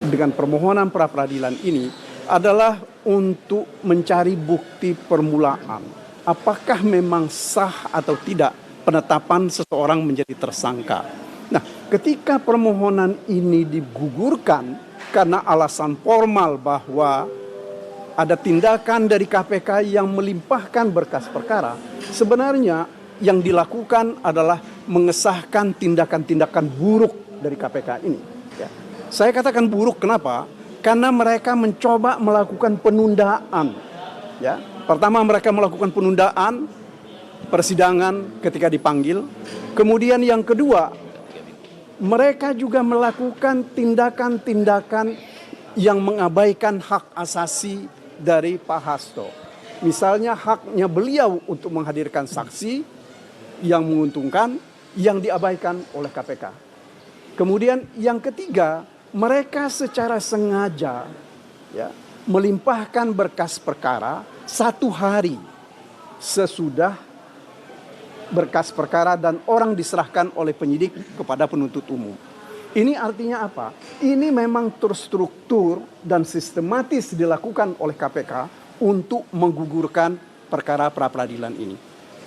dengan permohonan pra peradilan ini adalah untuk mencari bukti permulaan. Apakah memang sah atau tidak penetapan seseorang menjadi tersangka. Nah, ketika permohonan ini digugurkan karena alasan formal bahwa ada tindakan dari KPK yang melimpahkan berkas perkara, sebenarnya yang dilakukan adalah mengesahkan tindakan-tindakan buruk dari KPK ini. Ya. Saya katakan buruk kenapa? Karena mereka mencoba melakukan penundaan. Ya. Pertama mereka melakukan penundaan persidangan ketika dipanggil. Kemudian yang kedua, mereka juga melakukan tindakan-tindakan yang mengabaikan hak asasi dari Pak Hasto. Misalnya haknya beliau untuk menghadirkan saksi yang menguntungkan, yang diabaikan oleh KPK. Kemudian yang ketiga, mereka secara sengaja ya, melimpahkan berkas perkara 1 hari sesudah berkas perkara dan orang diserahkan oleh penyidik kepada penuntut umum. Ini artinya apa? Ini memang terstruktur dan sistematis dilakukan oleh KPK untuk menggugurkan perkara pra peradilan ini.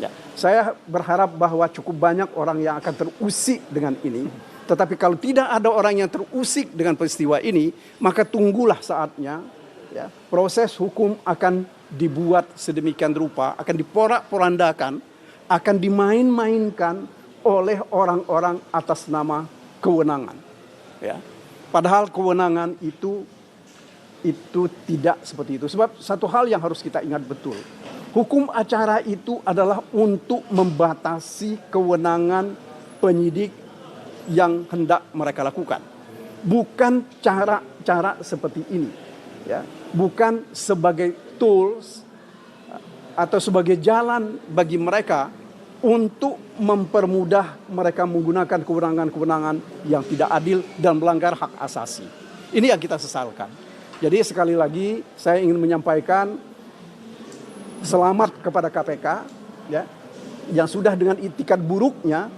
Ya, saya berharap bahwa cukup banyak orang yang akan terusik dengan ini. Tetapi kalau tidak ada orang yang terusik dengan peristiwa ini, maka tunggulah saatnya. Ya, proses hukum akan dibuat sedemikian rupa, akan diporak-porandakan, akan dimain-mainkan oleh orang-orang atas nama kewenangan. Ya. Padahal kewenangan itu tidak seperti itu. Sebab satu hal yang harus kita ingat betul. Hukum acara itu adalah untuk membatasi kewenangan penyidik yang hendak mereka lakukan. Bukan cara-cara seperti ini. Ya. Bukan sebagai tools atau sebagai jalan bagi mereka untuk mempermudah mereka menggunakan kewenangan-kewenangan yang tidak adil dan melanggar hak asasi. Ini yang kita sesalkan. Jadi sekali lagi saya ingin menyampaikan selamat kepada KPK ya, yang sudah dengan itikat buruknya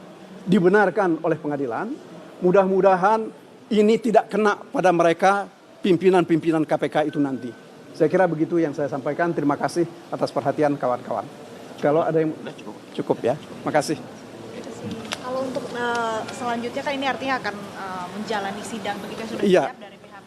dibenarkan oleh pengadilan. Mudah-mudahan ini tidak kena pada mereka pimpinan-pimpinan KPK itu nanti. Saya kira begitu yang saya sampaikan. Terima kasih atas perhatian kawan-kawan. Kalau ada yang cukup ya, makasih. Kalau untuk selanjutnya kan ini artinya akan menjalani sidang begitu yang sudah Iya. siap dari pihak.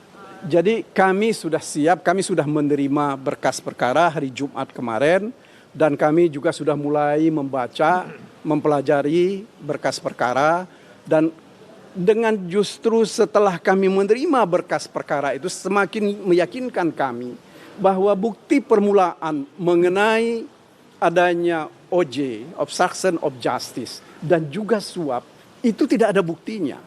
Jadi kami sudah siap, kami sudah menerima berkas perkara hari Jumat kemarin dan kami juga sudah mulai membaca, mempelajari berkas perkara dan dengan justru setelah kami menerima berkas perkara itu semakin meyakinkan kami bahwa bukti permulaan mengenai adanya OJ, obstruction of justice, dan juga suap, itu tidak ada buktinya.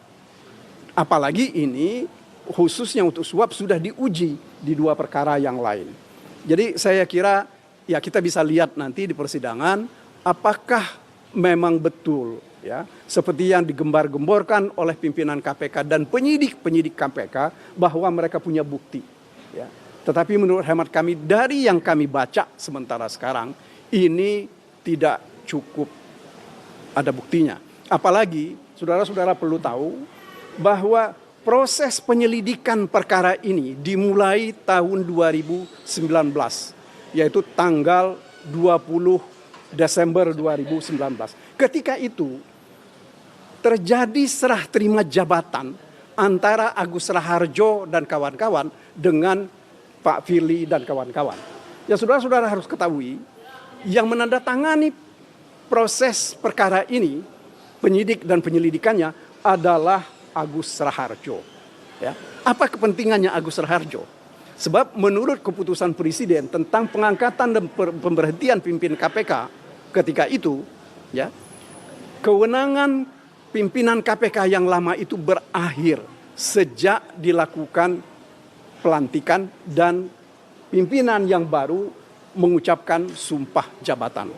Apalagi ini khususnya untuk suap sudah diuji di 2 perkara yang lain. Jadi saya kira ya kita bisa lihat nanti di persidangan apakah memang betul ya seperti yang digembar-gemborkan oleh pimpinan KPK dan penyidik-penyidik KPK bahwa mereka punya bukti. Ya. Tetapi menurut hemat kami dari yang kami baca sementara sekarang ini tidak cukup ada buktinya. Apalagi saudara-saudara perlu tahu bahwa proses penyelidikan perkara ini dimulai tahun 2019, yaitu tanggal 20 Desember 2019. Ketika itu terjadi serah terima jabatan antara Agus Raharjo dan kawan-kawan dengan Pak Firly dan kawan-kawan. Ya saudara-saudara harus ketahui, yang menandatangani proses perkara ini, penyidik dan penyelidikannya adalah Agus Raharjo. Ya. Apa kepentingannya Agus Raharjo? Sebab menurut keputusan Presiden tentang pengangkatan dan pemberhentian pimpinan KPK ketika itu, ya, kewenangan pimpinan KPK yang lama itu berakhir sejak dilakukan pelantikan dan pimpinan yang baru mengucapkan sumpah jabatan.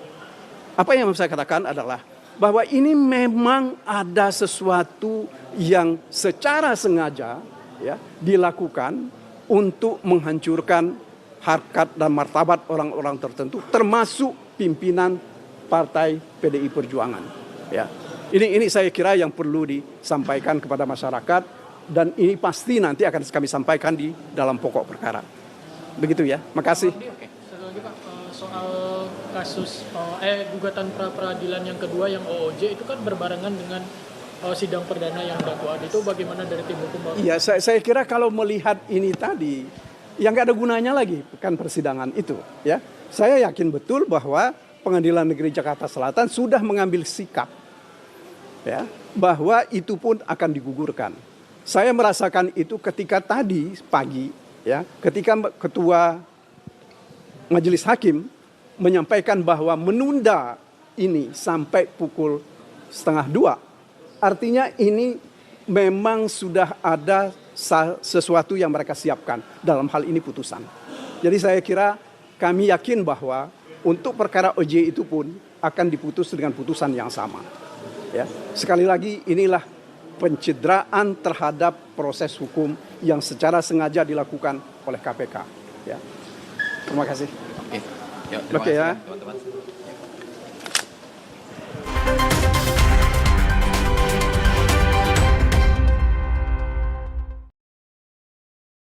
Apa yang saya katakan adalah bahwa ini memang ada sesuatu yang secara sengaja ya, dilakukan untuk menghancurkan harkat dan martabat orang-orang tertentu, termasuk pimpinan Partai PDI Perjuangan. Ya, ini saya kira yang perlu disampaikan kepada masyarakat dan ini pasti nanti akan kami sampaikan di dalam pokok perkara. Begitu ya, makasih. Oke. Satu lagi Pak, soal kasus gugatan pra peradilan yang kedua yang OOJ itu kan berbarengan dengan sidang perdana yang dakwaan, itu bagaimana dari tim hukum Bapak? Iya, saya kira kalau melihat ini tadi, yang nggak ada gunanya lagi kan persidangan itu, ya. Saya yakin betul bahwa Pengadilan Negeri Jakarta Selatan sudah mengambil sikap, ya, bahwa itu pun akan digugurkan. Saya merasakan itu ketika tadi pagi, ya, ketika Ketua Majelis Hakim menyampaikan bahwa menunda ini sampai pukul 1:30. Artinya ini memang sudah ada sesuatu yang mereka siapkan dalam hal ini putusan. Jadi saya kira kami yakin bahwa untuk perkara OJ itu pun akan diputus dengan putusan yang sama. Ya, sekali lagi inilah pencideraan terhadap proses hukum yang secara sengaja dilakukan oleh KPK. Ya. Terima kasih. Oke, yuk, terima Oke kasih ya. teman-teman.